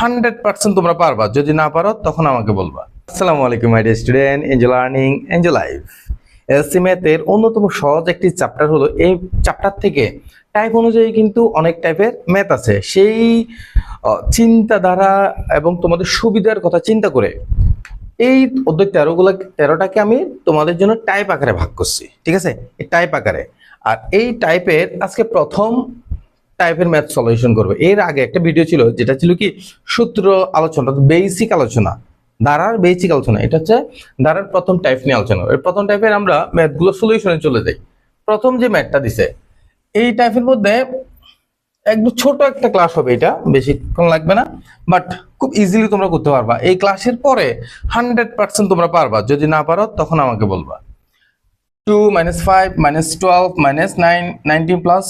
100% তোমরা পারবা। যদি না পারো তখন আমাকে বলবা। আসসালামু আলাইকুম my dear student, enjoy learning, enjoy life. SSC ম্যাথের অন্যতম সহজ একটি চ্যাপ্টার হলো এই চ্যাপ্টার থেকে টাইপ অনুযায়ী কিন্তু অনেক টাইপের ম্যাথ আছে। সেই চিন্তাধারা এবং তোমাদের সুবিধার কথা চিন্তা করে এই অধ্যায় 13টাকে আমি তোমাদের জন্য টাইপ আকারে ভাগ করছি, ঠিক আছে? এই টাইপ আকারে। আর এই টাইপের আজকে প্রথম টাইপের ম্যাথ সলিউশন করবে। এর আগে একটা ভিডিও ছিল যেটা ছিল কি সূত্র আলোচনা, বেসিক আলোচনা, ধারার বেসিক আলোচনা। এটা হচ্ছে ধারার প্রথম টাইপ নিয়ে আলোচনা। এর প্রথম টাইপের আমরা ম্যাথগুলো সলিউশনে চলে যাই। প্রথম যে ম্যাথটা দিছে এই টাইপের মধ্যে একদম ছোট একটা ক্লাস হবে, এটা বেশিক্ষণ লাগবে না, বাট খুব ইজিলি তোমরা করতে পারবা। এই ক্লাসের পরে 100% তোমরা পারবা। যদি না পারো তখন আমাকে বলবা। 2 - 5 - 12 - 9 19 প্লাস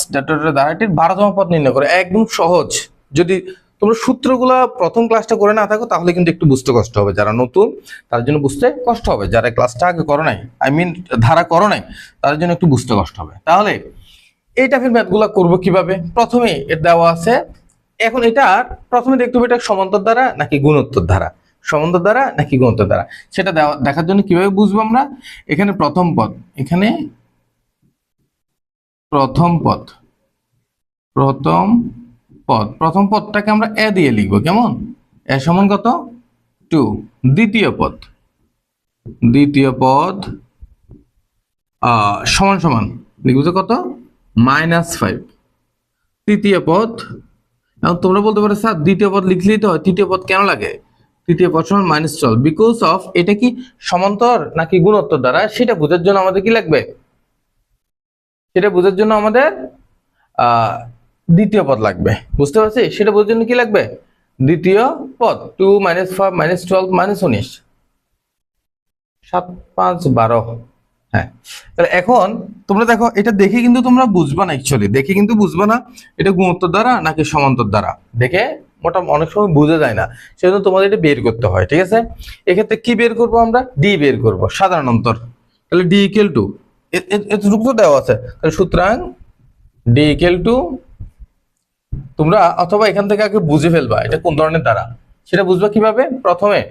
ধারাটির 12তম পদ নির্ণয় করে। একদম সহজ। যদি তোমরা সূত্রগুলো প্রথম ক্লাসটা করে না থাকো তাহলে কিন্তু একটু বুঝতে কষ্ট হবে। যারা নতুন তার জন্য বুঝতে কষ্ট হবে, যারা ক্লাসটা আগে করো নাই, ধারা করো নাই, তাদের জন্য একটু বুঝতে কষ্ট হবে। তাহলে এই টাইপের ম্যাথগুলো করবো কিভাবে? প্রথমে এর দেওয়া আছে। এখন এটার প্রথমে দেখতে হবে এটা সমান্তর দ্বারা নাকি গুণোত্তর দ্বারা, সমান্তর দ্বারা নাকি গুণোত্তর দ্বারা, সেটা দেখার জন্য কিভাবে বুঝবো আমরা? এখানে প্রথম পদ, এখানে প্রথম পদ, প্রথম পদটাকে আমরা এ দিয়ে লিখবো। কেমন? এ সমান কত? 2। দ্বিতীয় পদ সমান সমান লিখবো যে কত? -5। তৃতীয় পদ, এখন তোমরা বলতে পারো স্যার দ্বিতীয় পদ লিখলেই তো হয়, তৃতীয় পদ কেন লাগে? তৃতীয় পদ সমান -12 বিকজ অফ এটা কি সমান্তর নাকি গুণোত্তর দ্বারা সেটা বোঝার জন্য আমাদের কি লাগবে? সেটা বোঝার জন্য আমাদের দ্বিতীয় পদ লাগবে। বুঝতে পারছি? সেটা বোঝার জন্য কি লাগবে? দ্বিতীয় পদ। 2 - 5 - 12 - 19 7 5 12। হ্যাঁ, তাহলে এখন তোমরা দেখো এটা দেখে কিন্তু তোমরা বুঝবা না, অ্যাকচুয়ালি দেখে কিন্তু বুঝবা না এটা গুণোত্তর দ্বারা নাকি সমান্তর দ্বারা। দেখে মোটামুটি অনেক সময় বোঝা যায় না, সেজন্য তোমাদের এটা বের করতে হয়, ঠিক আছে? এক্ষেত্রে কি বের করব আমরা? ডি বের করব, সাধারণ অন্তর। তাহলে ডি ইকুয়াল টু এতটুকু তো দেওয়া আছে, তাহলে সুতরাং ডি ইকুয়াল টু, তোমরা অথবা এখান থেকে আগে বুঝে ফেলবা এটা কোন ধরনের দ্বারা, সেটা বুঝবা কিভাবে? প্রথমে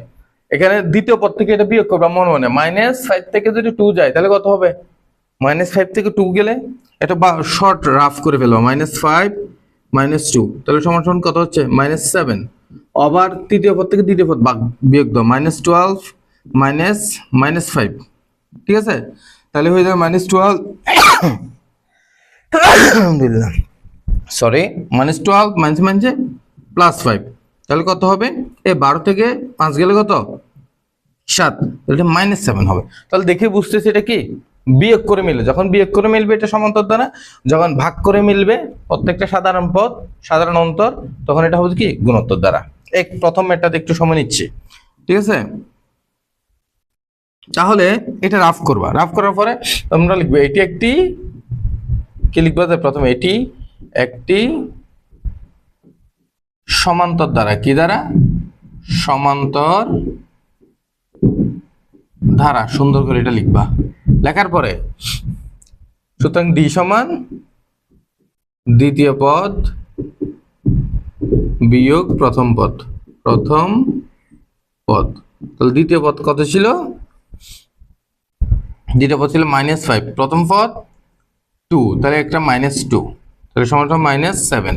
এখানে দ্বিতীয় পদ থেকে এটা বিয়োগ করবা মনে মনে। -5 থেকে যদি 2 যায় তাহলে কত হবে? -5 থেকে 2 গেলে এটা শর্ট রাফ করে ফেলবা। -5 - 2 তাহলে সমান সমান কত হচ্ছে? -7। আবার তৃতীয় পদ থেকে দ্বিতীয় পদ বিয়োগ দাও। -12 -5, ঠিক আছে? তাহলে হয়ে যাবে -12 আলহামদুলিল্লাহ, সরি, -12 মাইনাসে +5। তাহলে কত হবে? এ 12 থেকে 5 গেলে কত? 7। তাহলে -7 হবে। তাহলে দেখে বুঝতেছি এটা কি বিয়োগ করে মিলবে। যখন বিয়োগ করে মিলবে এটা সমান্তর দ্বারা, যখন ভাগ করে মিলবে প্রত্যেকটা সাধারণ পদ, সাধারণ অন্তর, তখন এটা হবে কি গুণোত্তর দ্বারা। এক প্রথম ম্যাথটাতে একটু সময় নিচ্ছি, ঠিক আছে? তাহলে এটা রাফ করবা। রাফ করার পরে তোমরা লিখবে এটি একটি, কি লিখবে? প্রথমে এটি একটি সমান্তর দ্বারা। কি দ্বারা? সমান্তর ধারা। সুন্দর করে এটা লিখবা। লেখার পরে সুতরাং ডি সমান দ্বিতীয় পদ বিয়োগ প্রথম পদ। তাহলে দ্বিতীয় পদ কত ছিল? দ্বিতীয় পদ ছিল -5, প্রথম পদ 2, তাহলে একটা -2, তাহলে সমান -7।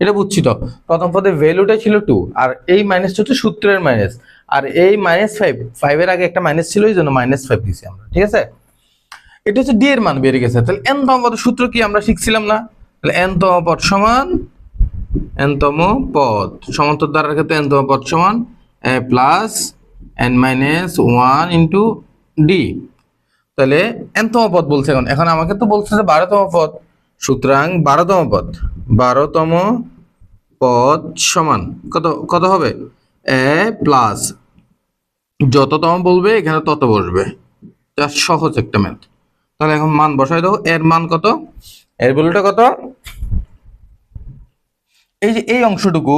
এটা বুঝছি তো, প্রথম পদের ভ্যালুটা ছিল 2 আর এই -2 হচ্ছে সূত্রের মাইনাস, আর এই -5 এর আগে একটা মাইনাস ছিল, এই জন্য -5 দিছি আমরা, ঠিক আছে? এটা হচ্ছে ডি এর মান বেরিয়ে গেছে। তাহলে n তম পদের সূত্র কি আমরা শিখছিলাম না? তাহলে n তম পদ সমান n-তম পদ, সমান্তর দ্বারার ক্ষেত্রে n-তম পদ সমান a plus n minus 1 into D. তাহলে n-তম পদ বলছে, এখন আমাকে তো বলছে যে 12তম পদ, সুতরাং 12তম পদ সমান কত হবে? a প্লাস যততম বলবে এখানে তত বসবে। জাস্ট সহজ একটা ম্যাথ। তাহলে এখন মান বসাই দাও। এর মান কত? এর ভ্যালুটা কত? এই যে এই অংশটুকু,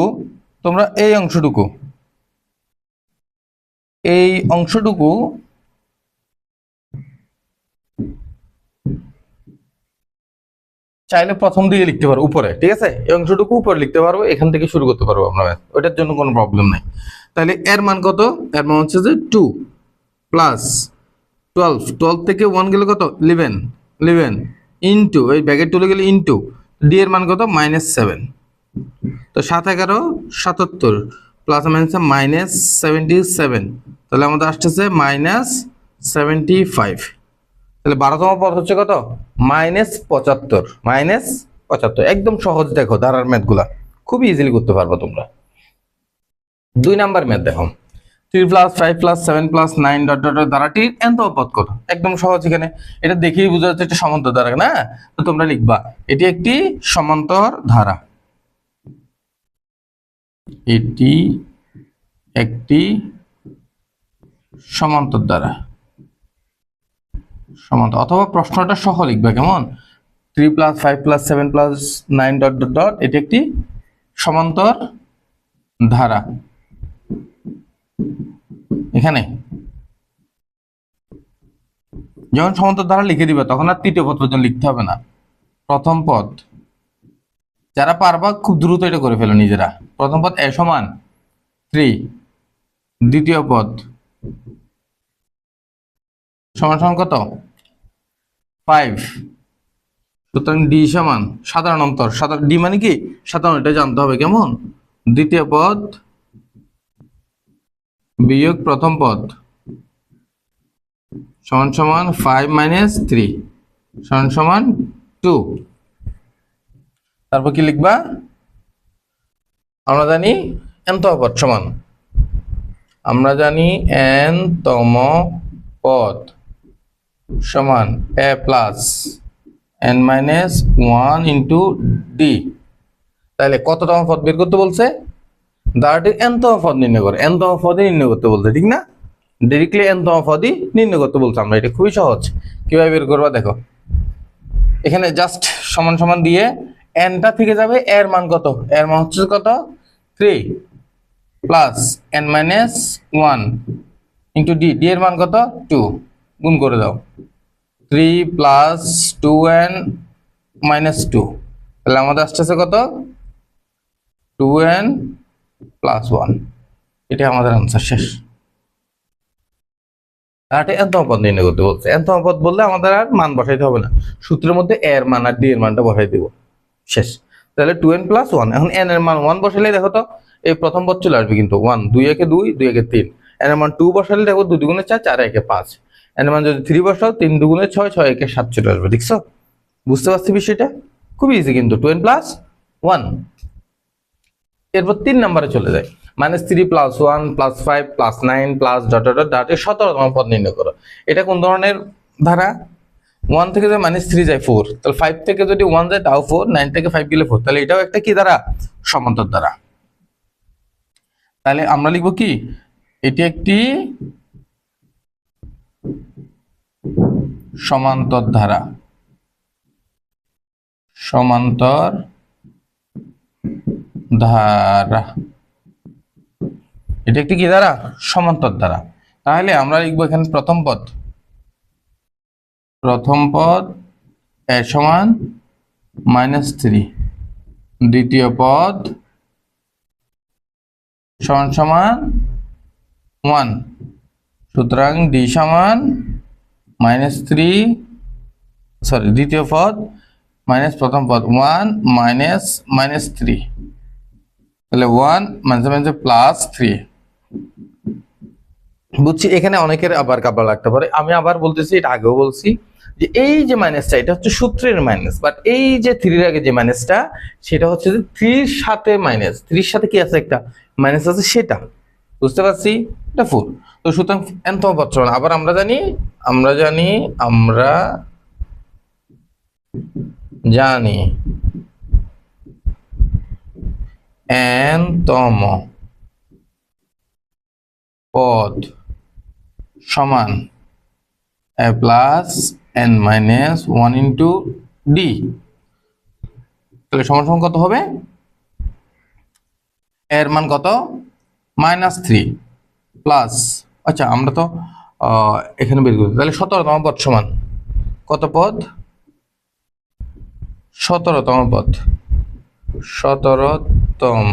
তোমরা এই অংশটুকু চাইলে প্রথম দিকে লিখতে পারবো উপরে, ঠিক আছে, এই অংশটুকু উপরে লিখতে পারবো, এখান থেকে শুরু করতে পারবো আমরা, ওইটার জন্য কোনো প্রবলেম নাই। তাহলে এর মান কত? এর মান হচ্ছে যে 2 প্লাস 12 থেকে 1 গেলে কত? 11 ইন্টু এই ব্যাগের তুলে গেলে ইন্টু ডি এর মান কত? -7। তো 7 11 77 প্লাস মাইনাস -77, তাহলে আমাদের আসতেছে -75। তাহলে 12তম পদ হচ্ছে কত? -75। একদম সহজ, দেখো ধারার ম্যাথগুলা খুবই ইজিলি করতে পারবো তোমরা। 2 নাম্বার ম্যাথ দেখো, 3 + 5 + 7 + 9 ডট ডট ধারাটির nতম পদ কত? একদম সহজ, এখানে এটা দেখেই বোঝা যাচ্ছে একটা সমান্তর ধারা না? তো তোমরা লিখবা এটি একটি সমান্তর ধারা, এটি একটি সমান্তর ধারা, সমান্তর, অথবা প্রশ্নটা সহ লিখবা কেমন, 3 + 5 + 7 + 9 ডট ডট ডট এটি একটি সমান্তর ধারা। এখানে যখন সমান্তর ধারা লিখে দিবে তখন আর তৃতীয় পদ পর্যন্ত লিখতে হবে না, প্রথম পদ। যারা পারবা খুব দ্রুত এটা করে ফেলো নিজেরা। প্রথম পদ a সমান 3, দ্বিতীয় পদ সমান সমান কত? 5। সুতরাং ডি সমান সাধারণ অন্তর, সাধারণ ডি মানে কি সাধারণ, এটা জানতে হবে কেমন, দ্বিতীয় পদ বিয়োগ প্রথম পদ সমান সমান 5 - 3 সমান সমান 2। তারপর কি লিখবা? আমরা জানি nতম পদ সমান, আমরা জানি nতম পদ সমান a + n - 1 * d। তাহলে কততম পদ বের করতে বলছে? ধারাটির nতম পদ নির্ণয় করে, nতম পদই নির্ণয় করতে বলছে, ঠিক না? ডাইরেক্টলি nতম পদই নির্ণয় করতে বলছে। আমরা এটা খুবই সহজ, কিভাবে বের করবা দেখো, এখানে জাস্ট সমান সমান দিয়ে nটা থেকে যাবে, এর মান কত? এর মান হচ্ছে কত? 3 + n - 1 * d, d এর মান কত? 2, গুণ করে দাও, 3 + 2n - 2, তাহলে আমাদের আসতেছে কত? 2n + 1। এটা আমাদের আনসার, শেষ। ধারাটি nতম পদ নির্ণয় করতে বলছে, nতম পদ বললে আমাদের আর মান বসাইতে হবে না, সূত্রের মধ্যে a এর মান আর d এর মানটা বসাই দিব, শেষ। তাহলে 2n + 1, এখন n এর মান 1 বসাইলে দেখো তো এই প্রথম পদ চলে আসবে, কিন্তু 1 2 একে 2 2 একে 3, n এর মান 2 বসাইলে দেখো 2 2 4 4 একে 5, n এর মান যদি 3 বসাও 3 2 6 6 একে 7 চলে আসবে, দেখছো? বুঝতে পারছি বিষয়টা? খুবই ইজি কিন্তু, 2n + 1। এরপর 3 নম্বরে চলে যায়, -3 + 1 + 5 + 9 + ডট ডট ডট 17তম পদ নির্ণয় করো। এটা কোন ধরনের ধারা? 1 থেকে যদি -3 যায় 4, তাহলে 5 থেকে যদি 1 যায় তাও 4, 9 থেকে 5 গেলে 4, তাহলে এটাও একটা কি ধারা? সমান্তর ধারা। তাহলে আমরা লিখব কি, এটি একটি সমান্তর ধারা, সমান্তর ধারা, এটা একটি কি ধারা? সমান্তর ধারা। তাহলে আমরা লিখবো এখানে প্রথম পদ a সমান -3, দ্বিতীয় পদ সমান সমান 1, সুতরাং d সমান -3, সরি দ্বিতীয় পদ মাইনাস প্রথম পদ 1 - -3, তাহলে 1 +3। বুঝছি, এখানে অনেকের আবার কাবার লাগতে পারে, আমি আবার বলতেছি, এটা আগেও বলছি যে এই যে মাইনাসটা এটা হচ্ছে সূত্রের মাইনাস, বাট এই যে 3 এর আগে যে মাইনাসটা সেটা হচ্ছে যে 3 এর সাথে মাইনাস, 3 এর সাথে কি আছে? একটা মাইনাস আছে, সেটা বুঝতে পারছি, এটা 4। তো সুতরাং nতম পদ সমান, আবার আমরা জানি nতম পদ সমান a + n - 1 * d, তাহলে সমান সমান কত হবে? এর মান কত? -3 প্লাস, আচ্ছা আমরা তো এখানে বের করব, তাহলে 17তম পদ সমান কত পদ? 17তম পদ, 17তম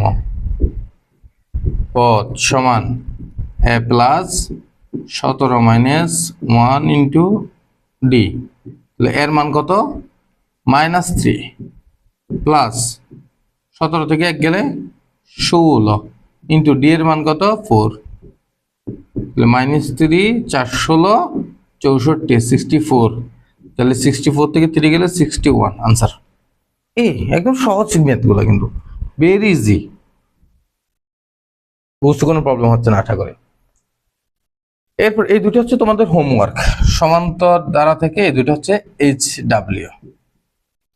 পদ সমান a plus 17 minus 1 into D. তাহলে এর মান কত? -3 প্লাস 17 থেকে 1 গেলে 16 ইন্টু ডি এর মান কত? 4। তাহলে -3 4 16 64 64। তাহলে 64 থেকে 3 গেলে 61 আনসার। একদম সহজ ম্যাথগুলো, কিন্তু ভেরি ইজি, বুঝতে কোনো প্রবলেম হচ্ছে না আশা করি। এরপর এই দুটো হচ্ছে তোমাদের হোমওয়ার্ক, সমান্তর দ্বারা থেকে এই দুটো হচ্ছে HW।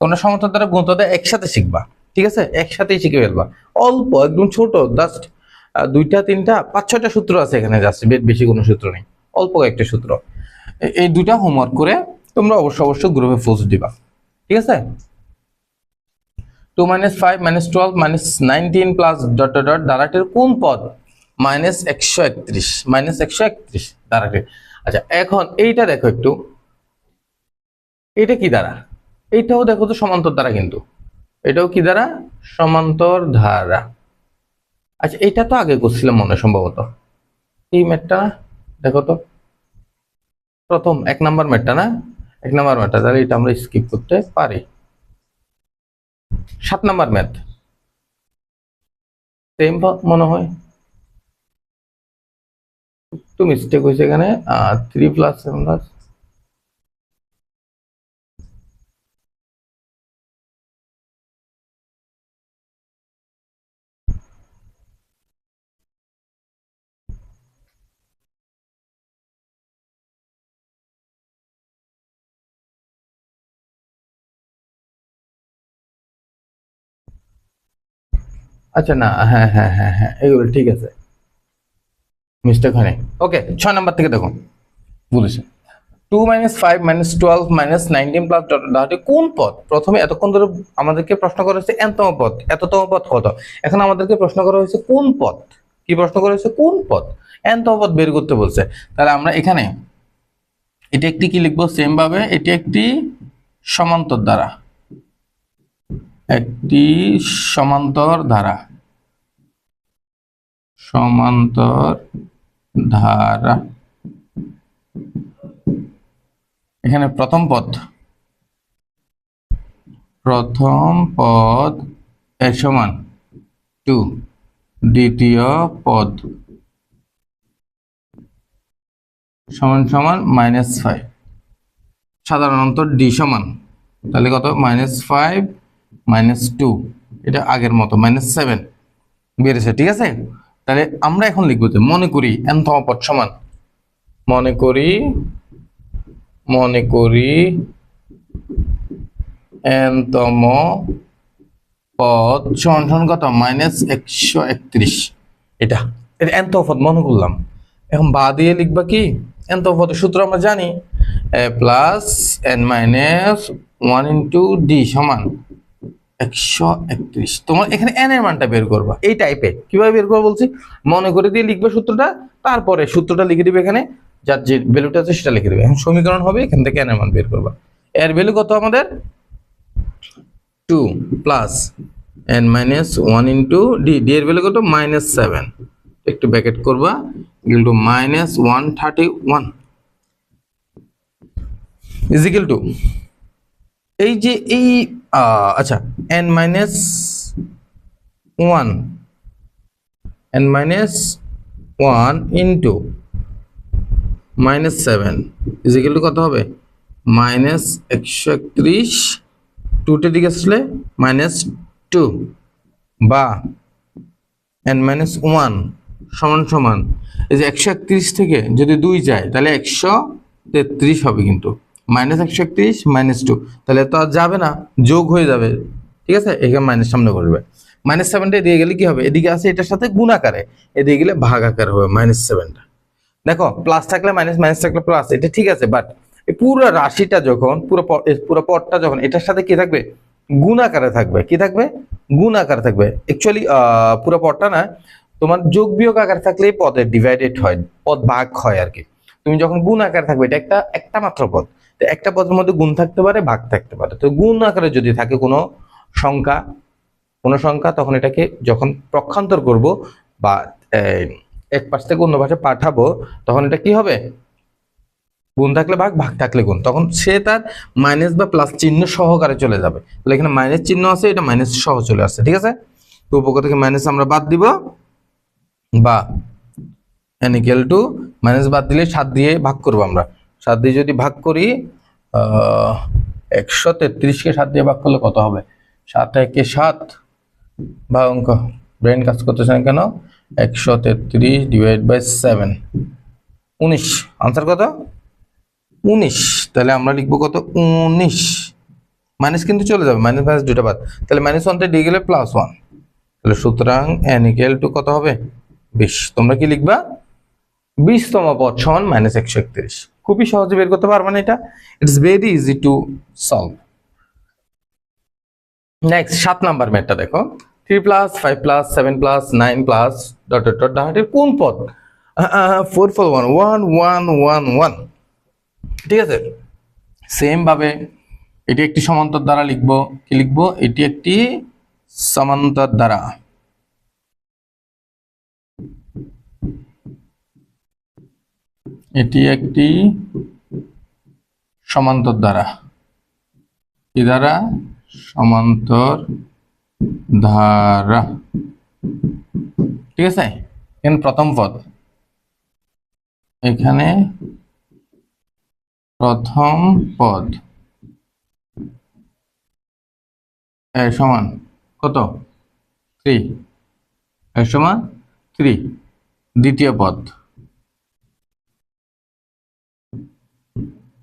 তোমরা সমান্তর দ্বারা গুণিতকটা একসাথে শিখবা, ঠিক আছে? একসাথেই শিখে ফেলবা, অল্প একদম ছোট, জাস্ট 2টা 3টা 5-6টা সূত্র আছে এখানে, জাস্ট বেশি কোনো সূত্র নেই, অল্প একটা সূত্র। এই দুটা হোমওয়ার্ক করে তোমরা অবশ্যই গ্রুপে পোস্ট দিবা, ঠিক আছে? 2 - 5 - 12 - 19 প্লাস ডট ডট ডট দ্বারাটির কোন পদ? -131 -131 দ্বারাটির। আচ্ছা, এখন এইটা দেখো একটু, এটা কি দ্বারা? এইটাও দেখো তো সমান্তর দ্বারা, কিন্তু এটাও কি দ্বারা? সমান্তর ধারা। আচ্ছা, এটা তো আগে করছিলাম মনে সম্ভবত, এই ম্যাথটা দেখো তো, প্রথম 1 নাম্বার ম্যাথটা না, 1 নাম্বার ম্যাথটা, তাহলে এটা আমরা স্কিপ করতে পারি। 7 নাম্বার ম্যাথ সেম মনে হয়, একটু মিস্টেক হয়েছে এখানে, 3 প্লাস 7 প্লাস, আচ্ছা না, হ্যাঁ হ্যাঁ হ্যাঁ হ্যাঁ, এগুলো ঠিক আছে, মিস্টেক হয়নি। ওকে, 6 নাম্বার থেকে দেখো, বলেছে 2 - 5 - 12 - 19 প্লাস ডট কোন পদ? প্রথমে এতক্ষণ ধরে আমাদেরকে প্রশ্ন করা হয়েছে এনতম পদ, এততম পদ কত। এখন আমাদেরকে প্রশ্ন করা হয়েছে কোন পদ। কি প্রশ্ন করা হয়েছে? কোন পদ, এনতম পদ বের করতে বলছে। তাহলে আমরা এখানে এটা একটি কি লিখবো? সেম ভাবে এটি একটি সমান্তর ধারা, একটি সমান্তর ধারা, সমান্তর ধারা। এখানে প্রথম পদ এর সমান 2, দ্বিতীয় পদ সমান সমান -5, সাধারণত ডি সমান, তাহলে কত? -5 - 2, এটা আগের মতো -7 বেড়েছে, ঠিক আছে? তাহলে আমরা এখন লিখবো যে মনে করি nতম পদ সমান, মনে করি nতম পদ সমান সমান কত? -131। এটা nতম পদ মনে করলাম। এখন বা দিয়ে লিখবা কি? nতম পদের সূত্র আমরা জানি, a plus n minus 1 into D সমান 131। তোমার এখানে n এর মানটা বের করবা, এই টাইপের। কিভাবে বের করবা বলছি? মনে করে দিয়ে লিখবে সূত্রটা, তারপরে সূত্রটা লিখে দিবে, এখানে যার যে ভ্যালুটা আছে সেটা লিখে দিবে। এখন সমীকরণ হবে, এখান থেকে n এর মান বের করবা। এর ভ্যালু কত আমাদের? 2 plus n minus 1 into D, D এর ভ্যালু কত? -7, একটু ব্র্যাকেট করবা, equal to -131 is equal to এই যে এই আচ্ছা, n minus 1 into -7 is equal to কত হবে? -131, 2 দিকে আসলে -2, বা n মাইনাস 1 সমান সমান এই যে 131 থেকে যদি 2 যায় তাহলে 133 হবে, কিন্তু -131 -2, তাহলে তো আর যাবে না, যোগ হয়ে যাবে, ঠিক আছে? এখানে মাইনাস সামনে বসবে। -7টা দিয়ে গেলে কি হবে? এদিকে আছে এটার সাথে গুণ আকারে, এদিকে গেলে ভাগ আকারে হবে -7টা। দেখো, প্লাস থাকলে মাইনাস, মাইনাস থাকলে প্লাস, এটা ঠিক আছে, বাট এই পুরো রাশিটা যখন পুরো পদটা যখন এটার সাথে কি থাকবে? গুণ আকারে থাকবে। কি থাকবে? গুণ আকারে থাকবে। অ্যাকচুয়ালি পুরো পদটা না, তোমার যোগ বিয়োগ আকারে থাকলেই পদের ডিভাইডেড হয়, পদ ভাগ হয় আর কি। তুমি যখন গুণ আকারে থাকবে, এটা একটা মাত্র পদ, তো একটা পদের মধ্যে গুণ থাকতে পারে, ভাগ থাকতে পারে। তো গুণ আকারে যদি থাকে কোনো সংখ্যা, তখন এটাকে যখন পক্ষান্তর করব বা এক পাশ থেকে অন্য পাশে পাঠাবো, তখন এটা কি হবে? গুণ থাকলে ভাগ, ভাগ থাকলে গুণ। তখন সে তার মাইনাস বা প্লাস চিহ্ন সহকারে চলে যাবে। তাহলে এখানে মাইনাস চিহ্ন আছে, এটা মাইনাস সহ চলে আসছে, ঠিক আছে? তো উপর থেকে মাইনাস আমরা বাদ দিব, বা n ইকুয়াল টু মাইনাস বাদ দিলে 7 দিয়ে ভাগ করবো আমরা। 7 দিয়ে যদি ভাগ করি 133 কে 7 দিয়ে ভাগ করলে কত হবে? 7 একে 7, বা অঙ্ক ব্রেন কাজ করতেছে না কেন? 133 ডিভাইড বাই 7, 19। আনসার কত? 19। তাহলে আমরা লিখবো কত? 19। মাইনাস কিন্তু চলে যাবে, মাইনাস মাইনাস দুইটা বাদ, তাহলে -1 দিয়ে গেলে +1। তাহলে সুতরাং n ইকুয়াল টু কত হবে? 20। তোমরা কি লিখবা? 20তম পদ সমান -131। খুবই সহজে বের করতে পারবে না এটা। It's very easy to solve. Next 7 number ম্যাথটা দেখো। 3 plus 5 plus 7 plus 9 plus dot dot dot ডাহাটের কোন পদ 4 4 1 1 1 1 1, ঠিক আছে? সেম ভাবে এটি একটি সমান্তর দ্বারা লিখবো। কি লিখবো? এটি একটি সমান্তর দ্বারা। এটি একটি সমান্তর দ্বারা। কি দ্বারা? সমান্তর ধারা, ঠিক আছে? এখানে প্রথম পদ, এখানে প্রথম পদ এ সমান কত? 3, এ সমান 3। দ্বিতীয় পদ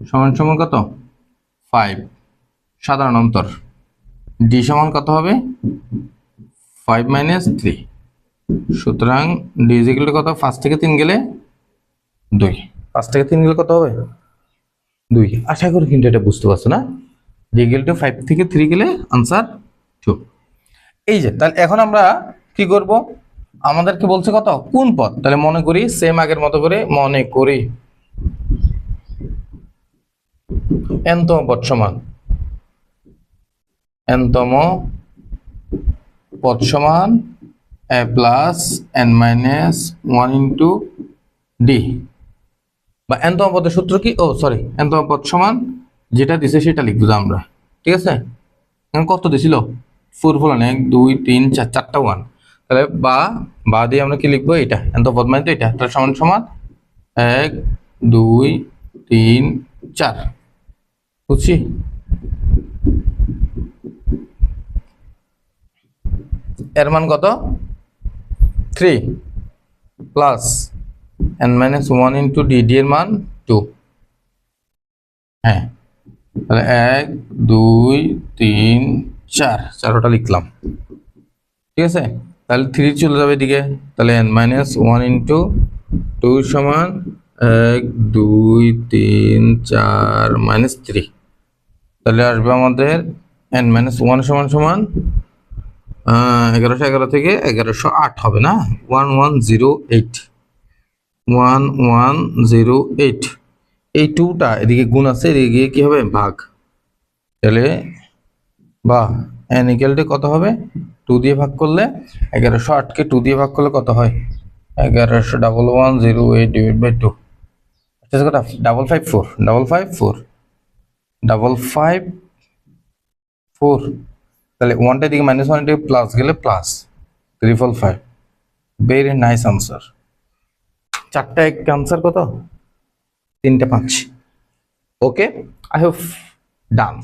সমান সমান কত? 5। সাধারণ অন্তর ডি সমান কত হবে? 5 - 3। সুতরাং ডি ইজ ইকুয়াল টু কত? 5 থেকে 3 গেলে 2। 5 থেকে 3 গেলে কত হবে? 2। আশা করি কিন্তু এটা বুঝতে পারছো না? ডি ইকুয়াল টু 5 থেকে 3 গেলে আনসার 2। এই যে, তাহলে এখন আমরা কি করব? আমাদেরকে বলছে কত? কোন পদ। তাহলে মনে করি সেম আগের মতো করে মনে করি n-তম পদ সমান n-তম পদ সমান a plus n minus 1 into D, বা n-তম পদের সূত্র কি? ও সরি, n-তম পদ সমান যেটা দিছে সেটা লিখবো আমরা, ঠিক আছে? এখন কত দিছিল? 4 ফলন 1 2 3 4, 4টা 1। তাহলে বা দিয়ে আমরা কি লিখবো? এটা n-তম পদ মানে তো এটা। তাহলে সমান সমান 1 2 3 4, বুঝছি? এর মান কত? 3 plus n minus 1 into D, D এর মান 2। হ্যাঁ, তাহলে 1 2 3 4, 4টা লিখলাম, ঠিক আছে? তাহলে 3 চলে যাবে এদিকে, তাহলে n মাইনাস 1 ইন্টু 2 সমান 1 2 3 4 মাইনাস 3। তাহলে আসবে আমাদের n মাইনাস 1 সমান সমান 1111 থেকে 1108 হবে না? 1108, 1108। এই 2টা এদিকে গুণ আছে, এদিকে গিয়ে কি হবে? ভাগ। তাহলে বা n ইকুয়াল টু কত হবে? 2 দিয়ে ভাগ করলে 1108 কে 2 দিয়ে ভাগ করলে কত হয়? 1108 ডিভাইড বাই 2, এটা কত? 554 554। তাহলে 1টা দিকে -1 দিকে প্লাস গেলে প্লাস 355। Very nice answer. 4টা এক আনসার কত? 3টা 5। ওকে, আই হোপ ডান।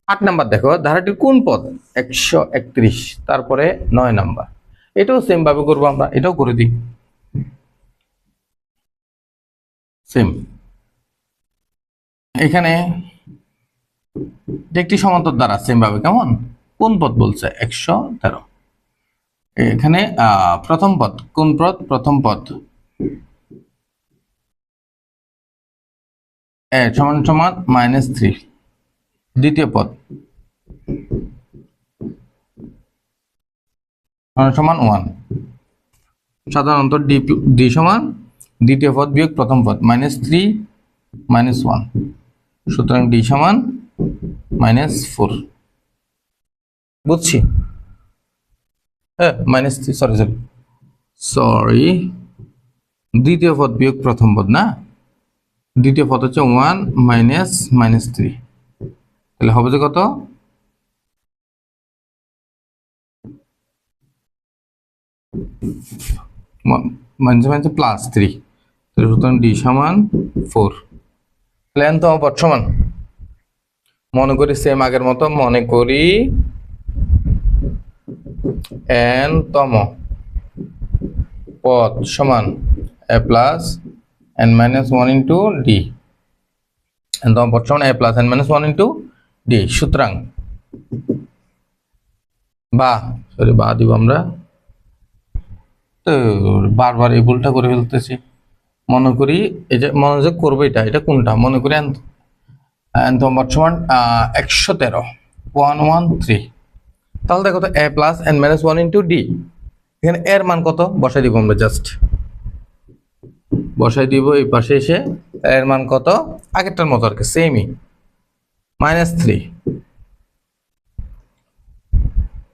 8 নাম্বার দেখো, ধারাটির কোন পদ 131, তারপরে 9 নাম্বার। এটাও সেম ভাবে করবো আমরা, এটাও করে দিই সেম। এখানে একটি সমান্তর দ্বারা সেম ভাবে, কেমন? কোন পদ বলছে? 113। এখানে প্রথম পদ কোন পদ? প্রথম পদ সমান সমান -3। দ্বিতীয় পদ সমান 1। সাধারণত ডি সমান দ্বিতীয় পদ বিয়োগ প্রথম পদ, -3 - 1। সুতরাং ডি সমান -4। বুঝছি? হ্যাঁ -3, সরি দ্বিতীয় পদ বিয়োগ প্রথম পদ না, দ্বিতীয় পদ হচ্ছে 1 -3, তাহলে হবে যে কত? +3, সুতরাং ডি সমান 4। প্ল্যান তো পদ সমান, মনে করি সেম আগের মতো, মনে করি n তম পদ সমান a plus n minus 1 into D, n তম পদ সমান a plus n minus 1 into D. সুতরাং বা দিব আমরা, তো বারবার এই ভুলটা করে ফেলতেছি। মনে করি এই যে মনোযোগ করবো, এটা কোনটা, মনে করি n তম পদ সমান 113, 113। তাহলে দেখো তো a plus n minus 1 into D, এখানে এর মান কত বসাই দিব আমরা, জাস্ট বসাই দিব এই পাশে এসে, এর মান কত আগেরটার মতো আর কি, সেমই -3,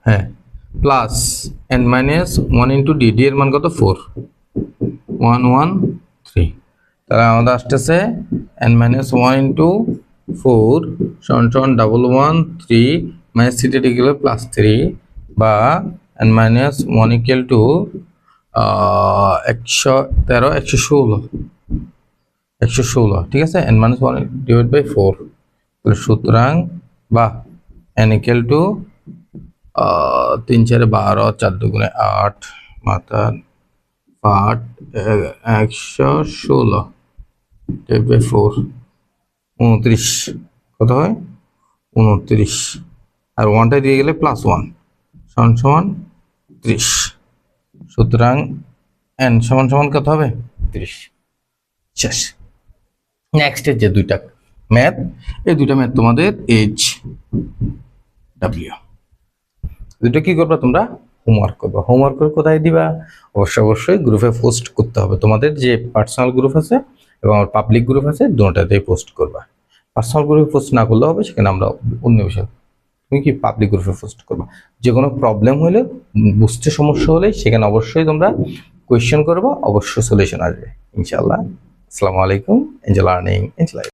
হ্যাঁ plus n minus 1 into D, D এর মান কত 4, 113। তাহলে আমাদের আসতেছে n মাইনাস 1 ইন্টু 4 সমান 113 মাইনাস 3 গেলে +3, বা n মাইনাস 1 ইকুয়াল টু 116, ঠিক আছে, n মাইনাস 1 ডিভাইড বাই 4। তাহলে সুতরাং বা n ইকুয়াল টু 3 4 12, 4 2 8, মাথা 8, 116 ডিভাইড বাই 4, 29, কত হয় 29, আর 1টা দিয়ে গেলে +1 সমান 30। সুতরাং n সমান কত হবে 30। শেষ। নেক্সটের যে দুইটা ম্যাথ, এই দুইটা ম্যাথ তোমাদের HW, দুটো কি করবা তোমরা, হোমওয়ার্ক করবা। হোমওয়ার্ক করে কোথায় দিবা, অবশ্যই গ্রুপে পোস্ট করতে হবে। তোমাদের যে পার্সোনাল গ্রুপ আছে এবং আমার পাবলিক গ্রুপ আছে, দুটোতেই পোস্ট করবা। পার্সোনাল গ্রুপে পোস্ট না করলে হবে, সেখানে আমরা অন্য বিষয়, তুমি কি পাবলিক গ্রুপে পোস্ট করবা। যে কোনো প্রবলেম হলে, বুঝতে সমস্যা হলে, সেখানে অবশ্যই তোমরা কোয়েশ্চেন করবা, অবশ্যই সলিউশন আসবে ইনশাআল্লাহ। আসসালামু আলাইকুম, এঞ্জেল লার্নিং, এঞ্জেল লাইফ।